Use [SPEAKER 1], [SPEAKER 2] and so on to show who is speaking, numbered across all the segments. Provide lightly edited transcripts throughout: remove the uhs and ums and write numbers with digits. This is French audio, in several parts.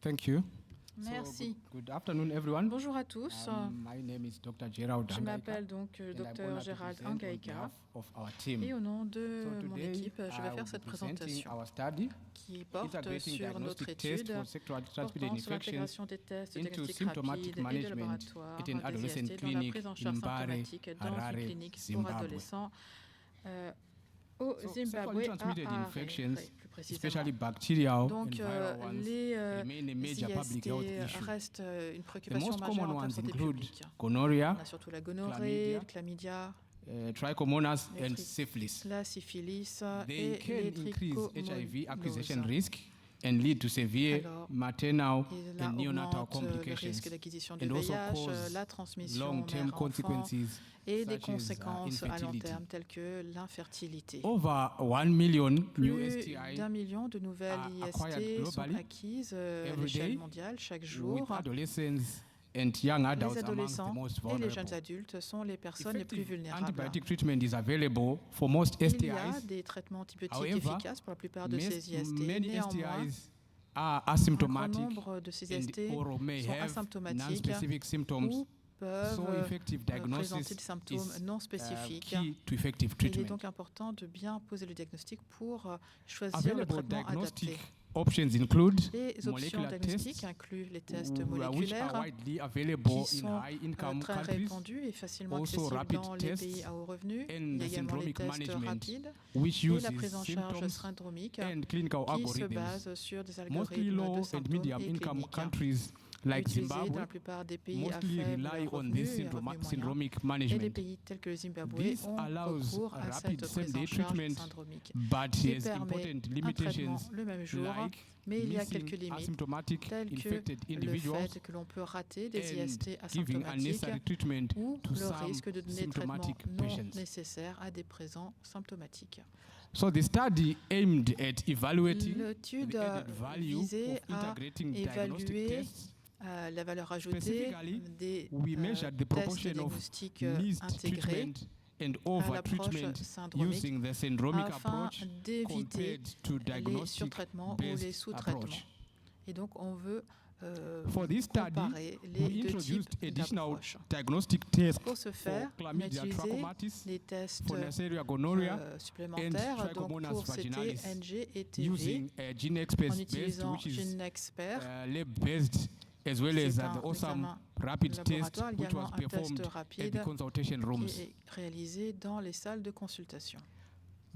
[SPEAKER 1] Thank you.
[SPEAKER 2] Merci.
[SPEAKER 1] Good afternoon, everyone.
[SPEAKER 2] Bonjour à tous.
[SPEAKER 1] My name is Dr. Gerald
[SPEAKER 2] Je
[SPEAKER 1] Angaika,
[SPEAKER 2] m'appelle donc Dr. Gérald
[SPEAKER 1] on
[SPEAKER 2] Angaika
[SPEAKER 1] behalf of our team.
[SPEAKER 2] et au nom de
[SPEAKER 1] So
[SPEAKER 2] mon
[SPEAKER 1] today,
[SPEAKER 2] équipe, je vais
[SPEAKER 1] I will
[SPEAKER 2] faire
[SPEAKER 1] be
[SPEAKER 2] cette
[SPEAKER 1] presenting
[SPEAKER 2] présentation
[SPEAKER 1] our study,
[SPEAKER 2] qui porte
[SPEAKER 1] integrating
[SPEAKER 2] sur notre
[SPEAKER 1] diagnostic tests
[SPEAKER 2] étude
[SPEAKER 1] for sexually transmitted
[SPEAKER 2] portant sur
[SPEAKER 1] infections
[SPEAKER 2] l'intégration des tests
[SPEAKER 1] into
[SPEAKER 2] diagnostiques
[SPEAKER 1] symptomatic
[SPEAKER 2] rapides et de
[SPEAKER 1] management
[SPEAKER 2] laboratoire
[SPEAKER 1] at an adolescent
[SPEAKER 2] des IST dans la
[SPEAKER 1] clinic
[SPEAKER 2] prise en
[SPEAKER 1] in
[SPEAKER 2] charge
[SPEAKER 1] Mbare,
[SPEAKER 2] symptomatique dans
[SPEAKER 1] Harare,
[SPEAKER 2] une clinique pour
[SPEAKER 1] Zimbabwe.
[SPEAKER 2] adolescents au
[SPEAKER 1] So,
[SPEAKER 2] Zimbabwe,
[SPEAKER 1] sexually transmitted
[SPEAKER 2] à Harare,
[SPEAKER 1] infections,
[SPEAKER 2] plus précisément.
[SPEAKER 1] especially bacterial and
[SPEAKER 2] Donc,
[SPEAKER 1] viral ones,
[SPEAKER 2] les
[SPEAKER 1] remain a major public
[SPEAKER 2] IST
[SPEAKER 1] health issue.
[SPEAKER 2] restent une
[SPEAKER 1] The
[SPEAKER 2] préoccupation
[SPEAKER 1] most
[SPEAKER 2] majeure
[SPEAKER 1] common
[SPEAKER 2] en termes de
[SPEAKER 1] ones
[SPEAKER 2] santé
[SPEAKER 1] include
[SPEAKER 2] publique.
[SPEAKER 1] gonorrhea,
[SPEAKER 2] On a surtout la gonorrhée,
[SPEAKER 1] chlamydia,
[SPEAKER 2] le chlamydia,
[SPEAKER 1] trichomonas,
[SPEAKER 2] les
[SPEAKER 1] and syphilis.
[SPEAKER 2] la syphilis
[SPEAKER 1] They
[SPEAKER 2] et
[SPEAKER 1] can
[SPEAKER 2] les
[SPEAKER 1] increase HIV acquisition
[SPEAKER 2] trichomonioses.
[SPEAKER 1] risk and lead to severe
[SPEAKER 2] Alors,
[SPEAKER 1] maternal
[SPEAKER 2] Et là
[SPEAKER 1] and neonatal
[SPEAKER 2] augmente le
[SPEAKER 1] complications
[SPEAKER 2] risque d'acquisition du
[SPEAKER 1] and also
[SPEAKER 2] VIH,
[SPEAKER 1] cause
[SPEAKER 2] la transmission
[SPEAKER 1] long-term
[SPEAKER 2] mère-enfant
[SPEAKER 1] consequences
[SPEAKER 2] et des
[SPEAKER 1] such as
[SPEAKER 2] conséquences à long
[SPEAKER 1] infertility.
[SPEAKER 2] terme telles que l'infertilité.
[SPEAKER 1] Over 1 million new
[SPEAKER 2] Plus
[SPEAKER 1] STI
[SPEAKER 2] d'1 million de nouvelles
[SPEAKER 1] are
[SPEAKER 2] IST
[SPEAKER 1] acquired
[SPEAKER 2] sont
[SPEAKER 1] globally
[SPEAKER 2] acquises à
[SPEAKER 1] every
[SPEAKER 2] l'échelle
[SPEAKER 1] day
[SPEAKER 2] mondiale chaque
[SPEAKER 1] with
[SPEAKER 2] jour.
[SPEAKER 1] adolescents and young adults
[SPEAKER 2] Les
[SPEAKER 1] among the
[SPEAKER 2] adolescents
[SPEAKER 1] most
[SPEAKER 2] et les jeunes
[SPEAKER 1] vulnerable.
[SPEAKER 2] adultes sont les personnes les plus
[SPEAKER 1] Effective
[SPEAKER 2] vulnérables.
[SPEAKER 1] antibiotic treatment is available for most
[SPEAKER 2] Il y a
[SPEAKER 1] STIs.
[SPEAKER 2] des traitements antibiotiques
[SPEAKER 1] However,
[SPEAKER 2] efficaces pour la plupart de ces IST.
[SPEAKER 1] Many
[SPEAKER 2] Néanmoins,
[SPEAKER 1] STIs are
[SPEAKER 2] un grand
[SPEAKER 1] asymptomatic
[SPEAKER 2] nombre de ces
[SPEAKER 1] and
[SPEAKER 2] IST
[SPEAKER 1] or may
[SPEAKER 2] sont
[SPEAKER 1] have
[SPEAKER 2] asymptomatiques
[SPEAKER 1] non-specific symptoms.
[SPEAKER 2] ou peuvent
[SPEAKER 1] So effective
[SPEAKER 2] présenter
[SPEAKER 1] diagnosis
[SPEAKER 2] des symptômes
[SPEAKER 1] is
[SPEAKER 2] non spécifiques.
[SPEAKER 1] key to effective
[SPEAKER 2] Il est
[SPEAKER 1] treatment.
[SPEAKER 2] donc important de bien poser le diagnostic pour choisir le
[SPEAKER 1] Available
[SPEAKER 2] traitement
[SPEAKER 1] diagnostic
[SPEAKER 2] adapté.
[SPEAKER 1] options include
[SPEAKER 2] Les options
[SPEAKER 1] molecular
[SPEAKER 2] diagnostiques
[SPEAKER 1] tests,
[SPEAKER 2] incluent les tests
[SPEAKER 1] which
[SPEAKER 2] moléculaires
[SPEAKER 1] are widely available
[SPEAKER 2] qui
[SPEAKER 1] in
[SPEAKER 2] sont
[SPEAKER 1] high-income
[SPEAKER 2] très
[SPEAKER 1] countries,
[SPEAKER 2] répandus et facilement
[SPEAKER 1] also
[SPEAKER 2] accessibles
[SPEAKER 1] rapid
[SPEAKER 2] dans les
[SPEAKER 1] tests
[SPEAKER 2] pays à haut revenu.
[SPEAKER 1] and
[SPEAKER 2] Il y a également les
[SPEAKER 1] syndromic
[SPEAKER 2] tests
[SPEAKER 1] management,
[SPEAKER 2] rapides
[SPEAKER 1] which
[SPEAKER 2] et
[SPEAKER 1] uses
[SPEAKER 2] la prise en charge
[SPEAKER 1] symptoms
[SPEAKER 2] syndromique
[SPEAKER 1] and clinical
[SPEAKER 2] qui se
[SPEAKER 1] algorithms.
[SPEAKER 2] base sur des
[SPEAKER 1] Mostly
[SPEAKER 2] algorithmes
[SPEAKER 1] low
[SPEAKER 2] de
[SPEAKER 1] and
[SPEAKER 2] symptômes
[SPEAKER 1] medium-income
[SPEAKER 2] et cliniques.
[SPEAKER 1] countries like
[SPEAKER 2] Utilisés dans
[SPEAKER 1] Zimbabwe
[SPEAKER 2] la plupart des pays à
[SPEAKER 1] mostly
[SPEAKER 2] faible
[SPEAKER 1] rely on
[SPEAKER 2] revenu
[SPEAKER 1] this
[SPEAKER 2] et revenu moyen.
[SPEAKER 1] syndromic
[SPEAKER 2] Et les
[SPEAKER 1] management.
[SPEAKER 2] pays tels que le Zimbabwe
[SPEAKER 1] This
[SPEAKER 2] ont
[SPEAKER 1] allows
[SPEAKER 2] recours à
[SPEAKER 1] rapid
[SPEAKER 2] cette prise
[SPEAKER 1] same-day
[SPEAKER 2] en charge
[SPEAKER 1] treatment,
[SPEAKER 2] syndromique
[SPEAKER 1] but
[SPEAKER 2] qui
[SPEAKER 1] has
[SPEAKER 2] permet
[SPEAKER 1] important
[SPEAKER 2] un
[SPEAKER 1] limitations
[SPEAKER 2] traitement le même jour,
[SPEAKER 1] like
[SPEAKER 2] mais il y a
[SPEAKER 1] missing
[SPEAKER 2] quelques limites
[SPEAKER 1] asymptomatic
[SPEAKER 2] telles que
[SPEAKER 1] infected
[SPEAKER 2] le
[SPEAKER 1] individuals
[SPEAKER 2] fait que l'on peut rater des
[SPEAKER 1] and
[SPEAKER 2] IST
[SPEAKER 1] giving
[SPEAKER 2] asymptomatiques
[SPEAKER 1] unnecessary treatment
[SPEAKER 2] ou
[SPEAKER 1] to
[SPEAKER 2] le
[SPEAKER 1] some
[SPEAKER 2] risque de donner des traitements
[SPEAKER 1] symptomatic
[SPEAKER 2] non
[SPEAKER 1] patients.
[SPEAKER 2] nécessaires à des présents symptomatiques.
[SPEAKER 1] So the study aimed at evaluating
[SPEAKER 2] L'étude
[SPEAKER 1] the added value
[SPEAKER 2] visait
[SPEAKER 1] of
[SPEAKER 2] à
[SPEAKER 1] integrating diagnostic
[SPEAKER 2] évaluer
[SPEAKER 1] tests.
[SPEAKER 2] la valeur ajoutée
[SPEAKER 1] Specifically,
[SPEAKER 2] des
[SPEAKER 1] we measured the
[SPEAKER 2] tests
[SPEAKER 1] proportion of
[SPEAKER 2] diagnostiques
[SPEAKER 1] missed
[SPEAKER 2] intégrés
[SPEAKER 1] treatment and
[SPEAKER 2] à
[SPEAKER 1] over-treatment
[SPEAKER 2] l'approche syndromique
[SPEAKER 1] using the syndromic
[SPEAKER 2] afin
[SPEAKER 1] approach
[SPEAKER 2] d'éviter
[SPEAKER 1] compared to
[SPEAKER 2] les
[SPEAKER 1] diagnostic
[SPEAKER 2] surtraitements ou les
[SPEAKER 1] based
[SPEAKER 2] sous-traitements.
[SPEAKER 1] approach.
[SPEAKER 2] Et donc, on veut
[SPEAKER 1] For this study,
[SPEAKER 2] comparer
[SPEAKER 1] we
[SPEAKER 2] les deux
[SPEAKER 1] introduced
[SPEAKER 2] types
[SPEAKER 1] additional
[SPEAKER 2] d'approches.
[SPEAKER 1] diagnostic tests
[SPEAKER 2] Pour ce
[SPEAKER 1] for
[SPEAKER 2] faire, on a
[SPEAKER 1] chlamydia
[SPEAKER 2] utilisé
[SPEAKER 1] trachomatis,
[SPEAKER 2] les tests
[SPEAKER 1] for Neisseria gonorrhea,
[SPEAKER 2] supplémentaires, donc
[SPEAKER 1] Trichomonas
[SPEAKER 2] pour CT,
[SPEAKER 1] vaginalis,
[SPEAKER 2] NG et TV,
[SPEAKER 1] using a gene
[SPEAKER 2] en
[SPEAKER 1] expert-based,
[SPEAKER 2] utilisant
[SPEAKER 1] which is
[SPEAKER 2] GeneXpert.
[SPEAKER 1] lab-based, as well as
[SPEAKER 2] C'est
[SPEAKER 1] the
[SPEAKER 2] un
[SPEAKER 1] awesome
[SPEAKER 2] examen
[SPEAKER 1] rapid test,
[SPEAKER 2] laboratoire,
[SPEAKER 1] which was
[SPEAKER 2] également un test
[SPEAKER 1] performed at
[SPEAKER 2] rapide
[SPEAKER 1] the consultation rooms.
[SPEAKER 2] qui est réalisé dans les salles de consultation.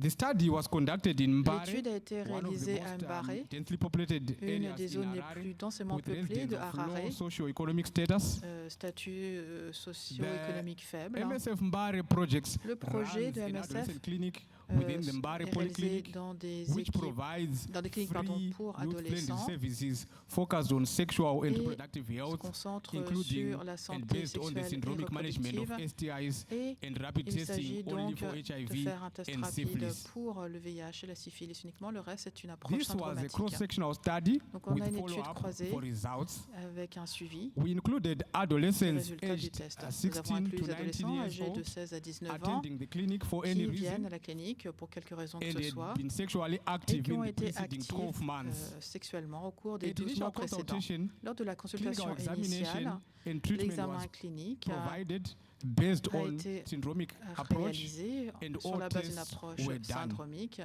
[SPEAKER 1] The study was conducted in Mbare,
[SPEAKER 2] L'étude a été
[SPEAKER 1] one of the
[SPEAKER 2] réalisée à
[SPEAKER 1] most
[SPEAKER 2] Mbare,
[SPEAKER 1] densely populated
[SPEAKER 2] une
[SPEAKER 1] areas
[SPEAKER 2] des
[SPEAKER 1] in
[SPEAKER 2] zones les
[SPEAKER 1] Harare,
[SPEAKER 2] plus densément
[SPEAKER 1] with
[SPEAKER 2] peuplées
[SPEAKER 1] residents
[SPEAKER 2] de
[SPEAKER 1] of
[SPEAKER 2] Harare,
[SPEAKER 1] low socio-economic status.
[SPEAKER 2] statut socio-économique faible.
[SPEAKER 1] MSF Mbare projects
[SPEAKER 2] Le projet
[SPEAKER 1] runs
[SPEAKER 2] de
[SPEAKER 1] an
[SPEAKER 2] MSF
[SPEAKER 1] adolescent clinic within the Mbare
[SPEAKER 2] est réalisé
[SPEAKER 1] Polyclinic,
[SPEAKER 2] dans des
[SPEAKER 1] which
[SPEAKER 2] équipes,
[SPEAKER 1] provides
[SPEAKER 2] dans des cliniques
[SPEAKER 1] free
[SPEAKER 2] pour
[SPEAKER 1] youth-friendly
[SPEAKER 2] adolescents
[SPEAKER 1] services focused on sexual and
[SPEAKER 2] et
[SPEAKER 1] reproductive
[SPEAKER 2] se
[SPEAKER 1] health,
[SPEAKER 2] concentre
[SPEAKER 1] including
[SPEAKER 2] sur la
[SPEAKER 1] and
[SPEAKER 2] santé
[SPEAKER 1] based on the
[SPEAKER 2] sexuelle et
[SPEAKER 1] syndromic management of
[SPEAKER 2] reproductive.
[SPEAKER 1] STIs
[SPEAKER 2] Et
[SPEAKER 1] and rapid
[SPEAKER 2] il s'agit
[SPEAKER 1] testing only
[SPEAKER 2] donc
[SPEAKER 1] for
[SPEAKER 2] de
[SPEAKER 1] HIV
[SPEAKER 2] faire un test
[SPEAKER 1] and
[SPEAKER 2] rapide
[SPEAKER 1] syphilis.
[SPEAKER 2] pour le VIH et la syphilis uniquement. Le reste, c'est une approche
[SPEAKER 1] This was a
[SPEAKER 2] syndromatique.
[SPEAKER 1] cross-sectional study
[SPEAKER 2] Donc, on
[SPEAKER 1] with
[SPEAKER 2] a une étude
[SPEAKER 1] follow-up
[SPEAKER 2] croisée
[SPEAKER 1] for results.
[SPEAKER 2] avec un suivi
[SPEAKER 1] We included
[SPEAKER 2] des
[SPEAKER 1] adolescents
[SPEAKER 2] résultats du
[SPEAKER 1] aged
[SPEAKER 2] test. Nous avons
[SPEAKER 1] 16
[SPEAKER 2] inclus
[SPEAKER 1] to
[SPEAKER 2] les
[SPEAKER 1] 19
[SPEAKER 2] adolescents
[SPEAKER 1] years
[SPEAKER 2] âgés de
[SPEAKER 1] old
[SPEAKER 2] 16 à 19 ans
[SPEAKER 1] attending the clinic for any
[SPEAKER 2] qui
[SPEAKER 1] reason
[SPEAKER 2] viennent à la clinique pour quelque raison que
[SPEAKER 1] and
[SPEAKER 2] ce
[SPEAKER 1] had
[SPEAKER 2] soit
[SPEAKER 1] been sexually
[SPEAKER 2] et
[SPEAKER 1] active
[SPEAKER 2] qui ont
[SPEAKER 1] in the
[SPEAKER 2] été
[SPEAKER 1] preceding
[SPEAKER 2] actifs
[SPEAKER 1] 12 months.
[SPEAKER 2] sexuellement au cours des
[SPEAKER 1] At
[SPEAKER 2] 12 mois
[SPEAKER 1] initial
[SPEAKER 2] précédents.
[SPEAKER 1] consultation,
[SPEAKER 2] Lors de la consultation
[SPEAKER 1] clinical
[SPEAKER 2] initiale,
[SPEAKER 1] examination and treatment
[SPEAKER 2] l'examen
[SPEAKER 1] was
[SPEAKER 2] clinique
[SPEAKER 1] provided based
[SPEAKER 2] a
[SPEAKER 1] on
[SPEAKER 2] été
[SPEAKER 1] syndromic approach
[SPEAKER 2] réalisé
[SPEAKER 1] and
[SPEAKER 2] sur
[SPEAKER 1] all
[SPEAKER 2] la base d'une
[SPEAKER 1] tests
[SPEAKER 2] approche
[SPEAKER 1] were done.
[SPEAKER 2] syndromique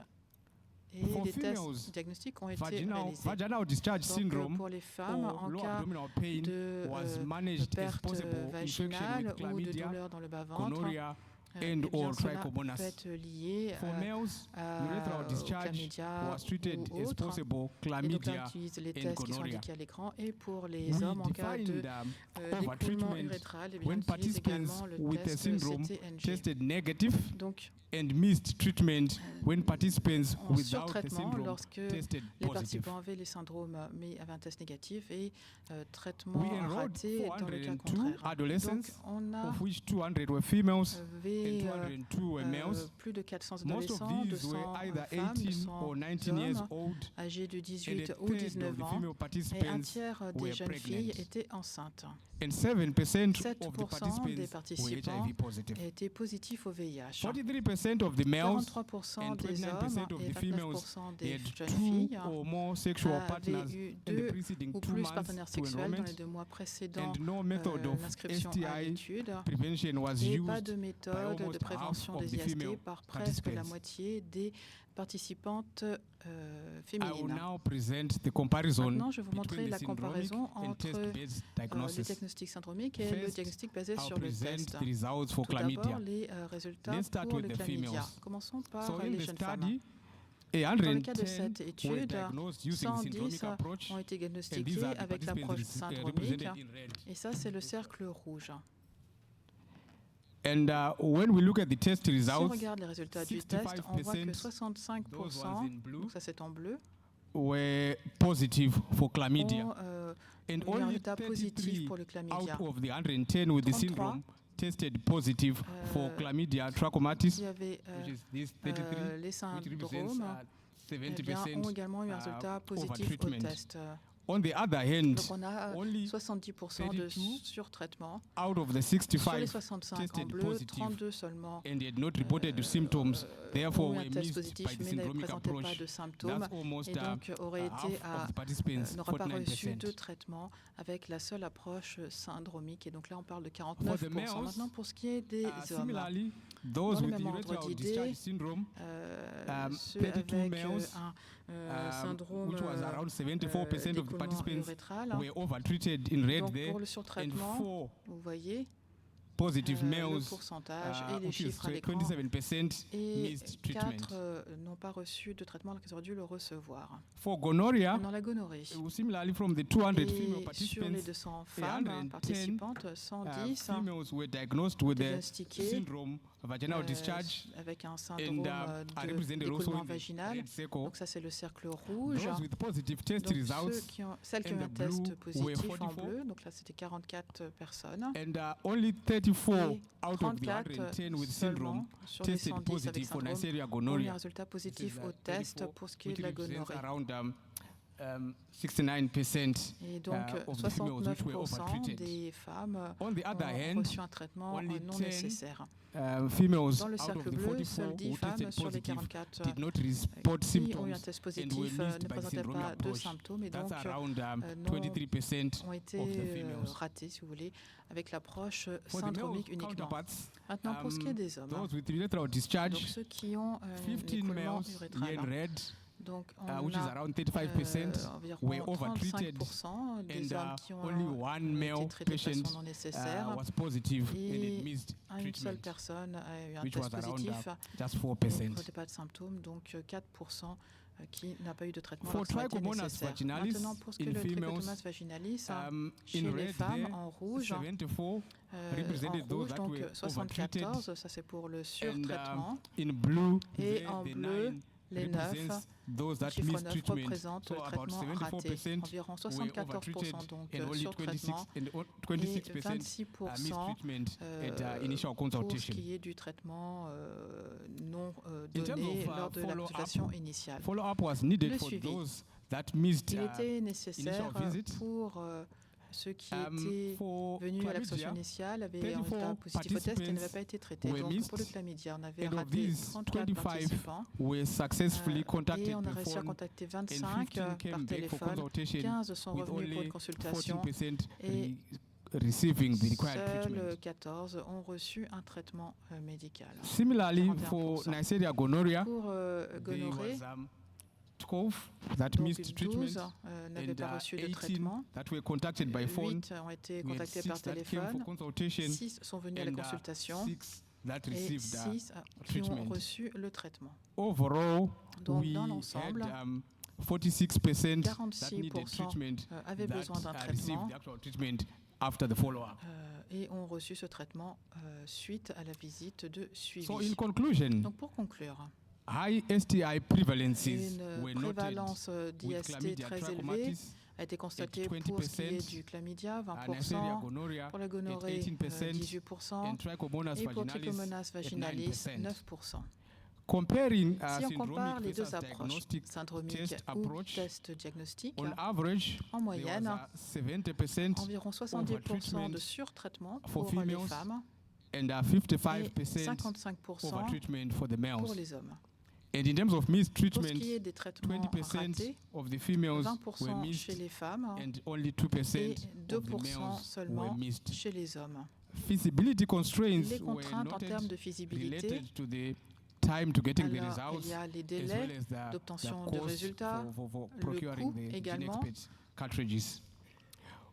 [SPEAKER 2] et
[SPEAKER 1] For
[SPEAKER 2] des tests
[SPEAKER 1] females,
[SPEAKER 2] diagnostiques ont été
[SPEAKER 1] Vaginal
[SPEAKER 2] réalisés.
[SPEAKER 1] discharge
[SPEAKER 2] Donc,
[SPEAKER 1] syndrome
[SPEAKER 2] pour les femmes,
[SPEAKER 1] or
[SPEAKER 2] en
[SPEAKER 1] low
[SPEAKER 2] cas
[SPEAKER 1] abdominal pain
[SPEAKER 2] de
[SPEAKER 1] was managed as
[SPEAKER 2] perte
[SPEAKER 1] possible infection
[SPEAKER 2] vaginale
[SPEAKER 1] with
[SPEAKER 2] ou de
[SPEAKER 1] chlamydia,
[SPEAKER 2] douleur dans le bas-ventre,
[SPEAKER 1] gonorrhea,
[SPEAKER 2] eh
[SPEAKER 1] and
[SPEAKER 2] bien,
[SPEAKER 1] or
[SPEAKER 2] cela
[SPEAKER 1] trichomonas.
[SPEAKER 2] peut être lié
[SPEAKER 1] For males, urethral
[SPEAKER 2] au
[SPEAKER 1] discharge
[SPEAKER 2] chlamydia
[SPEAKER 1] was treated
[SPEAKER 2] ou
[SPEAKER 1] as
[SPEAKER 2] autre.
[SPEAKER 1] possible
[SPEAKER 2] Et donc là,
[SPEAKER 1] chlamydia
[SPEAKER 2] on utilise les
[SPEAKER 1] and
[SPEAKER 2] tests qui sont
[SPEAKER 1] gonorrhea.
[SPEAKER 2] indiqués à l'écran. Et pour les
[SPEAKER 1] We
[SPEAKER 2] hommes, en cas de
[SPEAKER 1] defined
[SPEAKER 2] d'écoulement
[SPEAKER 1] over-treatment
[SPEAKER 2] urétral, eh bien,
[SPEAKER 1] when
[SPEAKER 2] on utilise également
[SPEAKER 1] participants
[SPEAKER 2] le
[SPEAKER 1] with a
[SPEAKER 2] test
[SPEAKER 1] syndrome
[SPEAKER 2] CTNG.
[SPEAKER 1] tested negative
[SPEAKER 2] Donc,
[SPEAKER 1] and missed treatment when participants
[SPEAKER 2] en
[SPEAKER 1] without the
[SPEAKER 2] surtraitement,
[SPEAKER 1] syndrome
[SPEAKER 2] lorsque
[SPEAKER 1] tested
[SPEAKER 2] les
[SPEAKER 1] positive.
[SPEAKER 2] participants avaient les syndromes mais avaient un test négatif et traitement
[SPEAKER 1] We enrolled
[SPEAKER 2] raté dans le cas
[SPEAKER 1] 402
[SPEAKER 2] contraire. Donc,
[SPEAKER 1] adolescents,
[SPEAKER 2] on a
[SPEAKER 1] of which 200 were females
[SPEAKER 2] et
[SPEAKER 1] 202 were males.
[SPEAKER 2] plus de 400
[SPEAKER 1] Most of
[SPEAKER 2] adolescents,
[SPEAKER 1] these were
[SPEAKER 2] 200
[SPEAKER 1] either
[SPEAKER 2] femmes,
[SPEAKER 1] 18 or
[SPEAKER 2] 200
[SPEAKER 1] 19 years
[SPEAKER 2] hommes
[SPEAKER 1] old,
[SPEAKER 2] âgés de
[SPEAKER 1] and
[SPEAKER 2] 18
[SPEAKER 1] a
[SPEAKER 2] ou
[SPEAKER 1] third of
[SPEAKER 2] 19
[SPEAKER 1] the
[SPEAKER 2] ans,
[SPEAKER 1] female
[SPEAKER 2] et un
[SPEAKER 1] participants
[SPEAKER 2] tiers des
[SPEAKER 1] were
[SPEAKER 2] jeunes filles
[SPEAKER 1] pregnant.
[SPEAKER 2] étaient enceintes.
[SPEAKER 1] And 7% of the
[SPEAKER 2] 7% des
[SPEAKER 1] participants were
[SPEAKER 2] participants
[SPEAKER 1] HIV positive.
[SPEAKER 2] étaient positifs au VIH.
[SPEAKER 1] 43% of the males
[SPEAKER 2] 43%
[SPEAKER 1] and
[SPEAKER 2] des hommes
[SPEAKER 1] 29% of
[SPEAKER 2] et
[SPEAKER 1] the females
[SPEAKER 2] 29% des
[SPEAKER 1] had
[SPEAKER 2] jeunes
[SPEAKER 1] 2
[SPEAKER 2] filles
[SPEAKER 1] or more sexual partners
[SPEAKER 2] avaient eu
[SPEAKER 1] in the
[SPEAKER 2] 2
[SPEAKER 1] preceding
[SPEAKER 2] ou
[SPEAKER 1] 2
[SPEAKER 2] plus
[SPEAKER 1] months
[SPEAKER 2] partenaires
[SPEAKER 1] to
[SPEAKER 2] sexuels dans
[SPEAKER 1] enrollment,
[SPEAKER 2] les 2 mois précédents
[SPEAKER 1] and no method of
[SPEAKER 2] l'inscription à
[SPEAKER 1] STI
[SPEAKER 2] l'étude,
[SPEAKER 1] prevention was
[SPEAKER 2] et pas de
[SPEAKER 1] used.
[SPEAKER 2] méthode de
[SPEAKER 1] almost
[SPEAKER 2] prévention
[SPEAKER 1] half of
[SPEAKER 2] des
[SPEAKER 1] the
[SPEAKER 2] IST
[SPEAKER 1] female
[SPEAKER 2] par presque la
[SPEAKER 1] participants.
[SPEAKER 2] moitié des participantes
[SPEAKER 1] I will
[SPEAKER 2] féminines.
[SPEAKER 1] now present the comparison
[SPEAKER 2] Maintenant, je vais vous montrer
[SPEAKER 1] between
[SPEAKER 2] la
[SPEAKER 1] the syndromic
[SPEAKER 2] comparaison
[SPEAKER 1] and
[SPEAKER 2] entre
[SPEAKER 1] test-based
[SPEAKER 2] le
[SPEAKER 1] diagnosis.
[SPEAKER 2] diagnostic syndromique et le
[SPEAKER 1] First,
[SPEAKER 2] diagnostic basé
[SPEAKER 1] I'll
[SPEAKER 2] sur le
[SPEAKER 1] present
[SPEAKER 2] test.
[SPEAKER 1] the results for
[SPEAKER 2] Tout d'abord,
[SPEAKER 1] chlamydia.
[SPEAKER 2] les résultats
[SPEAKER 1] Let's start
[SPEAKER 2] pour
[SPEAKER 1] with
[SPEAKER 2] le
[SPEAKER 1] the
[SPEAKER 2] chlamydia.
[SPEAKER 1] females.
[SPEAKER 2] Commençons par
[SPEAKER 1] So in
[SPEAKER 2] les
[SPEAKER 1] the
[SPEAKER 2] jeunes femmes.
[SPEAKER 1] study,
[SPEAKER 2] Dans le cas de
[SPEAKER 1] 110
[SPEAKER 2] cette
[SPEAKER 1] were
[SPEAKER 2] étude,
[SPEAKER 1] diagnosed using the
[SPEAKER 2] 110
[SPEAKER 1] syndromic approach,
[SPEAKER 2] ont été
[SPEAKER 1] and these
[SPEAKER 2] diagnostiqués
[SPEAKER 1] are the
[SPEAKER 2] avec l'approche
[SPEAKER 1] participants
[SPEAKER 2] syndromique.
[SPEAKER 1] represented in red.
[SPEAKER 2] Et ça, c'est le cercle rouge.
[SPEAKER 1] And when we look at the test
[SPEAKER 2] Si on
[SPEAKER 1] results,
[SPEAKER 2] regarde les résultats du test, on voit que
[SPEAKER 1] 65%, those ones
[SPEAKER 2] 65%,
[SPEAKER 1] in blue,
[SPEAKER 2] donc ça c'est en bleu,
[SPEAKER 1] were positive for chlamydia.
[SPEAKER 2] ont
[SPEAKER 1] And
[SPEAKER 2] eu un
[SPEAKER 1] only
[SPEAKER 2] résultat positif pour le
[SPEAKER 1] 33
[SPEAKER 2] chlamydia.
[SPEAKER 1] out of the 110 with the
[SPEAKER 2] 33,
[SPEAKER 1] syndrome tested positive for chlamydia trachomatis,
[SPEAKER 2] qui avaient
[SPEAKER 1] which is this 33,
[SPEAKER 2] les
[SPEAKER 1] which represents
[SPEAKER 2] syndromes, eh bien,
[SPEAKER 1] 70%
[SPEAKER 2] ont également eu un résultat positif au
[SPEAKER 1] over-treatment.
[SPEAKER 2] test.
[SPEAKER 1] On the other hand,
[SPEAKER 2] Donc on a
[SPEAKER 1] only
[SPEAKER 2] 70% de
[SPEAKER 1] 32
[SPEAKER 2] surtraitement.
[SPEAKER 1] out of the
[SPEAKER 2] Sur les
[SPEAKER 1] 65
[SPEAKER 2] 65 en
[SPEAKER 1] tested
[SPEAKER 2] bleu,
[SPEAKER 1] positive
[SPEAKER 2] 32 seulement
[SPEAKER 1] and they had not reported the symptoms, therefore
[SPEAKER 2] ont eu
[SPEAKER 1] were
[SPEAKER 2] un test
[SPEAKER 1] missed
[SPEAKER 2] positif
[SPEAKER 1] by the
[SPEAKER 2] mais ne
[SPEAKER 1] syndromic
[SPEAKER 2] présentaient pas
[SPEAKER 1] approach.
[SPEAKER 2] de symptômes
[SPEAKER 1] That's almost
[SPEAKER 2] et donc auraient été
[SPEAKER 1] half of the participants,
[SPEAKER 2] n'aura pas reçu
[SPEAKER 1] 49%.
[SPEAKER 2] de traitement avec la seule approche syndromique. Et donc là, on parle de
[SPEAKER 1] For
[SPEAKER 2] 49%.
[SPEAKER 1] the males,
[SPEAKER 2] Maintenant, pour ce qui est des hommes,
[SPEAKER 1] similarly, those
[SPEAKER 2] Dans le
[SPEAKER 1] with
[SPEAKER 2] même
[SPEAKER 1] the
[SPEAKER 2] ordre
[SPEAKER 1] urethral
[SPEAKER 2] d'idées,
[SPEAKER 1] discharge syndrome,
[SPEAKER 2] ceux
[SPEAKER 1] 32
[SPEAKER 2] avec
[SPEAKER 1] males,
[SPEAKER 2] un syndrome
[SPEAKER 1] which was around 74% of the
[SPEAKER 2] d'écoulement
[SPEAKER 1] participants,
[SPEAKER 2] urétral.
[SPEAKER 1] were overtreated in red
[SPEAKER 2] Donc
[SPEAKER 1] there,
[SPEAKER 2] pour le
[SPEAKER 1] and
[SPEAKER 2] surtraitement,
[SPEAKER 1] 4
[SPEAKER 2] vous voyez
[SPEAKER 1] positive
[SPEAKER 2] le
[SPEAKER 1] males,
[SPEAKER 2] pourcentage et les
[SPEAKER 1] which is
[SPEAKER 2] chiffres à l'écran.
[SPEAKER 1] 27%
[SPEAKER 2] Et
[SPEAKER 1] missed treatment.
[SPEAKER 2] 4 n'ont pas reçu de traitement alors qu'ils auraient dû le recevoir.
[SPEAKER 1] For gonorrhea,
[SPEAKER 2] Dans la gonorrhée.
[SPEAKER 1] similarly from the 200 female
[SPEAKER 2] Et sur les
[SPEAKER 1] participants,
[SPEAKER 2] 200 femmes
[SPEAKER 1] 110,
[SPEAKER 2] participantes, 110
[SPEAKER 1] females were diagnosed with the
[SPEAKER 2] diagnostiquées
[SPEAKER 1] syndrome vaginal discharge,
[SPEAKER 2] avec un
[SPEAKER 1] and
[SPEAKER 2] syndrome
[SPEAKER 1] are represented also
[SPEAKER 2] d'écoulement
[SPEAKER 1] in the
[SPEAKER 2] vaginal.
[SPEAKER 1] red circle.
[SPEAKER 2] Donc ça, c'est le cercle rouge.
[SPEAKER 1] Those with positive test
[SPEAKER 2] Donc
[SPEAKER 1] results,
[SPEAKER 2] celles qui ont
[SPEAKER 1] and
[SPEAKER 2] un
[SPEAKER 1] the
[SPEAKER 2] test
[SPEAKER 1] blue
[SPEAKER 2] positif
[SPEAKER 1] were
[SPEAKER 2] en
[SPEAKER 1] 44.
[SPEAKER 2] bleu, donc là c'était 44 personnes,
[SPEAKER 1] and only 34
[SPEAKER 2] et
[SPEAKER 1] out of the
[SPEAKER 2] 34
[SPEAKER 1] 110 with syndrome
[SPEAKER 2] seulement sur les
[SPEAKER 1] tested
[SPEAKER 2] 110 avec
[SPEAKER 1] positive for
[SPEAKER 2] syndrome
[SPEAKER 1] Neisseria
[SPEAKER 2] ont eu un
[SPEAKER 1] gonorrhea.
[SPEAKER 2] résultat positif
[SPEAKER 1] This is,
[SPEAKER 2] au test
[SPEAKER 1] 34,
[SPEAKER 2] pour ce qui est
[SPEAKER 1] which
[SPEAKER 2] de la
[SPEAKER 1] represents
[SPEAKER 2] gonorrhée.
[SPEAKER 1] around 69%
[SPEAKER 2] Et donc
[SPEAKER 1] of the females which were
[SPEAKER 2] 69%
[SPEAKER 1] overtreated.
[SPEAKER 2] des femmes
[SPEAKER 1] On the other
[SPEAKER 2] ont
[SPEAKER 1] hand,
[SPEAKER 2] reçu un traitement
[SPEAKER 1] only
[SPEAKER 2] non
[SPEAKER 1] 10
[SPEAKER 2] nécessaire.
[SPEAKER 1] females
[SPEAKER 2] Dans le
[SPEAKER 1] out of
[SPEAKER 2] cercle
[SPEAKER 1] the
[SPEAKER 2] bleu,
[SPEAKER 1] 44
[SPEAKER 2] seules 10
[SPEAKER 1] who
[SPEAKER 2] femmes
[SPEAKER 1] tested
[SPEAKER 2] sur les
[SPEAKER 1] positive
[SPEAKER 2] 44
[SPEAKER 1] did not report
[SPEAKER 2] qui ont eu un
[SPEAKER 1] symptoms
[SPEAKER 2] test
[SPEAKER 1] and were
[SPEAKER 2] positif
[SPEAKER 1] missed
[SPEAKER 2] ne
[SPEAKER 1] by the
[SPEAKER 2] présentaient
[SPEAKER 1] syndromic
[SPEAKER 2] pas de
[SPEAKER 1] approach.
[SPEAKER 2] symptômes et donc
[SPEAKER 1] That's around
[SPEAKER 2] non
[SPEAKER 1] 23%
[SPEAKER 2] ont été
[SPEAKER 1] of the females.
[SPEAKER 2] ratés, si vous voulez, avec l'approche
[SPEAKER 1] For the male
[SPEAKER 2] syndromique uniquement.
[SPEAKER 1] counterparts,
[SPEAKER 2] Maintenant, pour ce qui est des hommes,
[SPEAKER 1] those with urethral
[SPEAKER 2] donc
[SPEAKER 1] discharge,
[SPEAKER 2] ceux qui ont un
[SPEAKER 1] 15
[SPEAKER 2] écoulement
[SPEAKER 1] males here
[SPEAKER 2] urétral,
[SPEAKER 1] in red,
[SPEAKER 2] donc on
[SPEAKER 1] which is
[SPEAKER 2] a
[SPEAKER 1] around 35%,
[SPEAKER 2] environ
[SPEAKER 1] were overtreated,
[SPEAKER 2] 35% des
[SPEAKER 1] and
[SPEAKER 2] hommes qui ont
[SPEAKER 1] only one
[SPEAKER 2] été
[SPEAKER 1] male
[SPEAKER 2] traités de
[SPEAKER 1] patient
[SPEAKER 2] façon non nécessaire.
[SPEAKER 1] was positive and
[SPEAKER 2] Et
[SPEAKER 1] it missed
[SPEAKER 2] Une seule
[SPEAKER 1] treatment,
[SPEAKER 2] personne a eu un
[SPEAKER 1] which
[SPEAKER 2] test
[SPEAKER 1] was around
[SPEAKER 2] positif,
[SPEAKER 1] just
[SPEAKER 2] et
[SPEAKER 1] 4%.
[SPEAKER 2] ne pas de symptômes, donc 4% qui n'a pas eu de traitement
[SPEAKER 1] For
[SPEAKER 2] alors que ça aurait été
[SPEAKER 1] trichomonas
[SPEAKER 2] nécessaire.
[SPEAKER 1] vaginalis
[SPEAKER 2] Maintenant, pour ce qui est
[SPEAKER 1] in
[SPEAKER 2] le
[SPEAKER 1] females,
[SPEAKER 2] trichomonas vaginalis, chez
[SPEAKER 1] in
[SPEAKER 2] les
[SPEAKER 1] red
[SPEAKER 2] femmes
[SPEAKER 1] there,
[SPEAKER 2] en rouge,
[SPEAKER 1] 74
[SPEAKER 2] en
[SPEAKER 1] represented those
[SPEAKER 2] rouge,
[SPEAKER 1] that
[SPEAKER 2] donc
[SPEAKER 1] were
[SPEAKER 2] 74, ça c'est pour le
[SPEAKER 1] and
[SPEAKER 2] surtraitement,
[SPEAKER 1] in blue
[SPEAKER 2] et
[SPEAKER 1] there,
[SPEAKER 2] en
[SPEAKER 1] the
[SPEAKER 2] bleu,
[SPEAKER 1] 9
[SPEAKER 2] les 9,
[SPEAKER 1] represents those
[SPEAKER 2] le
[SPEAKER 1] that
[SPEAKER 2] chiffre
[SPEAKER 1] missed
[SPEAKER 2] 9
[SPEAKER 1] treatment.
[SPEAKER 2] représente
[SPEAKER 1] So
[SPEAKER 2] le
[SPEAKER 1] about
[SPEAKER 2] traitement raté,
[SPEAKER 1] 74%
[SPEAKER 2] environ
[SPEAKER 1] were
[SPEAKER 2] 74%
[SPEAKER 1] overtreated
[SPEAKER 2] donc
[SPEAKER 1] and only 26
[SPEAKER 2] surtraitement,
[SPEAKER 1] and
[SPEAKER 2] et
[SPEAKER 1] 26% missed
[SPEAKER 2] 26%
[SPEAKER 1] treatment at initial
[SPEAKER 2] pour ce
[SPEAKER 1] consultation.
[SPEAKER 2] qui est du traitement non
[SPEAKER 1] In terms
[SPEAKER 2] donné
[SPEAKER 1] of,
[SPEAKER 2] lors de la
[SPEAKER 1] follow-up,
[SPEAKER 2] consultation initiale.
[SPEAKER 1] Follow-up was needed
[SPEAKER 2] Le
[SPEAKER 1] for
[SPEAKER 2] suivi.
[SPEAKER 1] those that missed
[SPEAKER 2] Il était nécessaire
[SPEAKER 1] initial visit.
[SPEAKER 2] pour ceux qui étaient
[SPEAKER 1] for
[SPEAKER 2] venus à la consultation
[SPEAKER 1] chlamydia,
[SPEAKER 2] initiale, avaient un
[SPEAKER 1] 34
[SPEAKER 2] résultat positif au test et n'avaient
[SPEAKER 1] participants
[SPEAKER 2] pas été traités.
[SPEAKER 1] were
[SPEAKER 2] Donc
[SPEAKER 1] missed,
[SPEAKER 2] pour le chlamydia, on avait
[SPEAKER 1] and of
[SPEAKER 2] raté
[SPEAKER 1] these,
[SPEAKER 2] 34
[SPEAKER 1] 25
[SPEAKER 2] participants
[SPEAKER 1] were successfully contacted
[SPEAKER 2] et on a
[SPEAKER 1] by
[SPEAKER 2] réussi à
[SPEAKER 1] phone
[SPEAKER 2] contacter
[SPEAKER 1] and
[SPEAKER 2] 25
[SPEAKER 1] 15
[SPEAKER 2] par
[SPEAKER 1] came back for
[SPEAKER 2] téléphone,
[SPEAKER 1] consultation
[SPEAKER 2] 15 sont
[SPEAKER 1] with
[SPEAKER 2] revenus pour
[SPEAKER 1] only
[SPEAKER 2] une consultation
[SPEAKER 1] 14%
[SPEAKER 2] et
[SPEAKER 1] receiving the required
[SPEAKER 2] seuls
[SPEAKER 1] treatment.
[SPEAKER 2] 14 ont reçu un traitement médical.
[SPEAKER 1] Similarly,
[SPEAKER 2] 41%.
[SPEAKER 1] for Neisseria gonorrhea,
[SPEAKER 2] Pour
[SPEAKER 1] there
[SPEAKER 2] gonorrhée,
[SPEAKER 1] was 12 that
[SPEAKER 2] donc
[SPEAKER 1] missed treatment
[SPEAKER 2] 12 n'avaient
[SPEAKER 1] and
[SPEAKER 2] pas reçu de
[SPEAKER 1] 18
[SPEAKER 2] traitement.
[SPEAKER 1] that were contacted by phone.
[SPEAKER 2] 8 ont été
[SPEAKER 1] We had
[SPEAKER 2] contactés
[SPEAKER 1] 6
[SPEAKER 2] par
[SPEAKER 1] that came
[SPEAKER 2] téléphone,
[SPEAKER 1] for consultation
[SPEAKER 2] 6 sont venus à la
[SPEAKER 1] and
[SPEAKER 2] consultation
[SPEAKER 1] 6 that
[SPEAKER 2] et
[SPEAKER 1] received
[SPEAKER 2] 6 qui ont
[SPEAKER 1] treatment.
[SPEAKER 2] reçu le traitement.
[SPEAKER 1] Overall,
[SPEAKER 2] Donc
[SPEAKER 1] we
[SPEAKER 2] dans
[SPEAKER 1] had
[SPEAKER 2] l'ensemble,
[SPEAKER 1] 46% that needed
[SPEAKER 2] 46%
[SPEAKER 1] treatment
[SPEAKER 2] avaient
[SPEAKER 1] that
[SPEAKER 2] besoin d'un
[SPEAKER 1] received
[SPEAKER 2] traitement
[SPEAKER 1] the actual treatment after the follow-up.
[SPEAKER 2] et ont reçu ce traitement suite à la visite de
[SPEAKER 1] So in
[SPEAKER 2] suivi.
[SPEAKER 1] conclusion,
[SPEAKER 2] Donc pour conclure,
[SPEAKER 1] high STI prevalences
[SPEAKER 2] une
[SPEAKER 1] were noted
[SPEAKER 2] prévalence
[SPEAKER 1] with
[SPEAKER 2] d'IST
[SPEAKER 1] chlamydia
[SPEAKER 2] très élevée
[SPEAKER 1] trachomatis
[SPEAKER 2] a été constaté
[SPEAKER 1] at
[SPEAKER 2] pour ce qui est
[SPEAKER 1] 20%,
[SPEAKER 2] du chlamydia,
[SPEAKER 1] Neisseria
[SPEAKER 2] 20%,
[SPEAKER 1] gonorrhea
[SPEAKER 2] pour la
[SPEAKER 1] at
[SPEAKER 2] gonorrhée,
[SPEAKER 1] 18%,
[SPEAKER 2] 18%,
[SPEAKER 1] and Trichomonas
[SPEAKER 2] et pour
[SPEAKER 1] vaginalis
[SPEAKER 2] Trichomonas
[SPEAKER 1] at
[SPEAKER 2] vaginalis,
[SPEAKER 1] 9%.
[SPEAKER 2] 9%.
[SPEAKER 1] Comparing
[SPEAKER 2] Si on compare les deux
[SPEAKER 1] versus
[SPEAKER 2] approches,
[SPEAKER 1] diagnostic
[SPEAKER 2] syndromique
[SPEAKER 1] test
[SPEAKER 2] ou
[SPEAKER 1] approach,
[SPEAKER 2] test diagnostique,
[SPEAKER 1] on average,
[SPEAKER 2] en
[SPEAKER 1] there was
[SPEAKER 2] moyenne,
[SPEAKER 1] a 70%
[SPEAKER 2] environ 70%
[SPEAKER 1] overtreatment
[SPEAKER 2] de surtraitement
[SPEAKER 1] for
[SPEAKER 2] pour les
[SPEAKER 1] females
[SPEAKER 2] femmes
[SPEAKER 1] and a
[SPEAKER 2] et
[SPEAKER 1] 55%
[SPEAKER 2] 55%
[SPEAKER 1] overtreatment for the males.
[SPEAKER 2] pour les hommes.
[SPEAKER 1] And in terms of
[SPEAKER 2] Pour ce
[SPEAKER 1] mistreatment,
[SPEAKER 2] qui est des traitements
[SPEAKER 1] 20%
[SPEAKER 2] ratés,
[SPEAKER 1] of the females were
[SPEAKER 2] 20% chez
[SPEAKER 1] missed
[SPEAKER 2] les femmes
[SPEAKER 1] and only 2%
[SPEAKER 2] et
[SPEAKER 1] of the
[SPEAKER 2] 2%
[SPEAKER 1] males were
[SPEAKER 2] seulement
[SPEAKER 1] missed.
[SPEAKER 2] chez les hommes.
[SPEAKER 1] Feasibility constraints
[SPEAKER 2] Les
[SPEAKER 1] were
[SPEAKER 2] contraintes en termes de
[SPEAKER 1] noted
[SPEAKER 2] feasibilité,
[SPEAKER 1] related to the time to getting the
[SPEAKER 2] alors
[SPEAKER 1] results
[SPEAKER 2] il y a les
[SPEAKER 1] as
[SPEAKER 2] délais
[SPEAKER 1] well as the
[SPEAKER 2] d'obtention de
[SPEAKER 1] cost
[SPEAKER 2] résultats,
[SPEAKER 1] for
[SPEAKER 2] le
[SPEAKER 1] procuring
[SPEAKER 2] coût
[SPEAKER 1] the
[SPEAKER 2] également.
[SPEAKER 1] GeneXpert cartridges.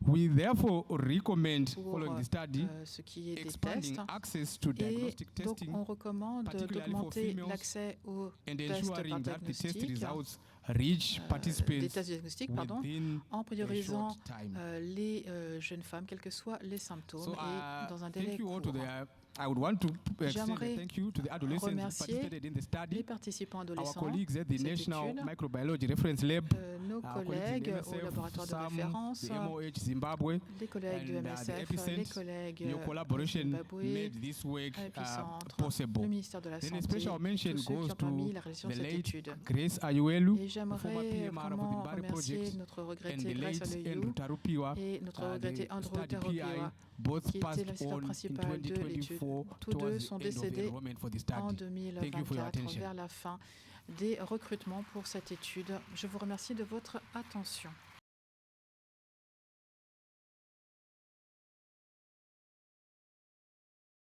[SPEAKER 1] We therefore recommend,
[SPEAKER 2] pour
[SPEAKER 1] following the study,
[SPEAKER 2] ce qui est des
[SPEAKER 1] expanding
[SPEAKER 2] tests.
[SPEAKER 1] access to
[SPEAKER 2] Et
[SPEAKER 1] diagnostic
[SPEAKER 2] donc,
[SPEAKER 1] testing
[SPEAKER 2] on recommande
[SPEAKER 1] particularly for
[SPEAKER 2] d'augmenter
[SPEAKER 1] females,
[SPEAKER 2] l'accès aux
[SPEAKER 1] and
[SPEAKER 2] tests par
[SPEAKER 1] ensuring that the test
[SPEAKER 2] diagnostic,
[SPEAKER 1] results reach
[SPEAKER 2] des
[SPEAKER 1] participants
[SPEAKER 2] tests diagnostiques, pardon,
[SPEAKER 1] within
[SPEAKER 2] en
[SPEAKER 1] a
[SPEAKER 2] priorisant
[SPEAKER 1] short time.
[SPEAKER 2] les jeunes femmes, quels que soient les symptômes,
[SPEAKER 1] So,
[SPEAKER 2] et dans un délai
[SPEAKER 1] thank you all
[SPEAKER 2] court.
[SPEAKER 1] to the I would want to extend a
[SPEAKER 2] J'aimerais
[SPEAKER 1] thank you to the adolescents who
[SPEAKER 2] remercier
[SPEAKER 1] participated in the
[SPEAKER 2] Les
[SPEAKER 1] study,
[SPEAKER 2] participants
[SPEAKER 1] our
[SPEAKER 2] adolescents,
[SPEAKER 1] colleagues at the
[SPEAKER 2] cette
[SPEAKER 1] National
[SPEAKER 2] étude,
[SPEAKER 1] Microbiology Reference Lab,
[SPEAKER 2] nos
[SPEAKER 1] our colleagues
[SPEAKER 2] collègues
[SPEAKER 1] in
[SPEAKER 2] au
[SPEAKER 1] MSF,
[SPEAKER 2] laboratoire de
[SPEAKER 1] SAM,
[SPEAKER 2] référence,
[SPEAKER 1] the MOH Zimbabwe,
[SPEAKER 2] les collègues de
[SPEAKER 1] and, the
[SPEAKER 2] MSF, les
[SPEAKER 1] Epicent.
[SPEAKER 2] collègues
[SPEAKER 1] Your
[SPEAKER 2] au
[SPEAKER 1] collaboration
[SPEAKER 2] Zimbabwe,
[SPEAKER 1] made this work
[SPEAKER 2] à Epicentre,
[SPEAKER 1] possible.
[SPEAKER 2] le ministère de la
[SPEAKER 1] Then a
[SPEAKER 2] Santé,
[SPEAKER 1] special mention
[SPEAKER 2] tous ceux qui
[SPEAKER 1] goes
[SPEAKER 2] ont permis
[SPEAKER 1] to
[SPEAKER 2] la réalisation
[SPEAKER 1] the
[SPEAKER 2] de cette
[SPEAKER 1] late
[SPEAKER 2] étude.
[SPEAKER 1] Grace Ayuelu,
[SPEAKER 2] Et
[SPEAKER 1] the former
[SPEAKER 2] j'aimerais
[SPEAKER 1] PMR of the
[SPEAKER 2] vraiment
[SPEAKER 1] Mbari
[SPEAKER 2] remercier
[SPEAKER 1] Project,
[SPEAKER 2] notre
[SPEAKER 1] and
[SPEAKER 2] regretté
[SPEAKER 1] the
[SPEAKER 2] Grace
[SPEAKER 1] late
[SPEAKER 2] Aloyou
[SPEAKER 1] Andrew Tarupiwa,
[SPEAKER 2] et notre regretté
[SPEAKER 1] the
[SPEAKER 2] Andrew
[SPEAKER 1] study
[SPEAKER 2] Tarupiwa,
[SPEAKER 1] PI, both
[SPEAKER 2] qui était
[SPEAKER 1] passed
[SPEAKER 2] l'assistant
[SPEAKER 1] on in
[SPEAKER 2] principal de l'étude.
[SPEAKER 1] 2024
[SPEAKER 2] Tous deux
[SPEAKER 1] towards
[SPEAKER 2] sont
[SPEAKER 1] the end of the
[SPEAKER 2] décédés
[SPEAKER 1] enrollment for the
[SPEAKER 2] en
[SPEAKER 1] study. Thank you for your
[SPEAKER 2] 2024
[SPEAKER 1] attention.
[SPEAKER 2] vers la fin des recrutements pour cette étude. Je vous remercie de votre attention.